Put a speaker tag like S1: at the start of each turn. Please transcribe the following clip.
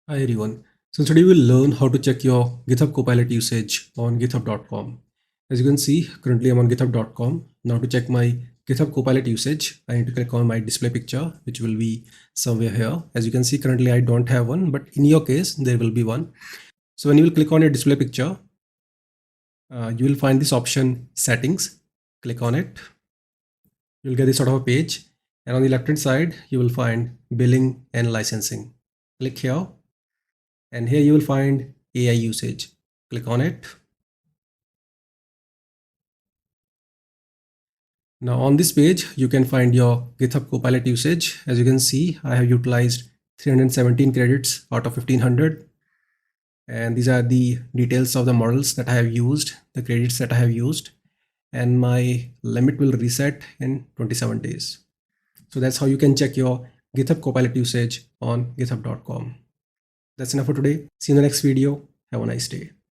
S1: Hi everyone. So today we'll learn how to check your GitHub Copilot usage on github.com. As you can see, currently I'm on github.com. Now to check my GitHub Copilot usage, I need to click on my display picture, which will be somewhere here. As you can see, currently I don't have one, but in your case, there will be one. So when you will click on your display picture, you will find this option settings. Click on it. You'll get this sort of a page. And on the left hand side, you will find billing and licensing. Click here. And here you will find AI usage. Click on it. Now on this page, you can find your GitHub Copilot usage. As you can see, I have utilized 317 credits out of 1500. And these are the details of the models that I have used, the credits that I have used. And my limit will reset in 27 days. So that's how you can check your GitHub Copilot usage on github.com. That's enough for today. See you in the next video. Have a nice day.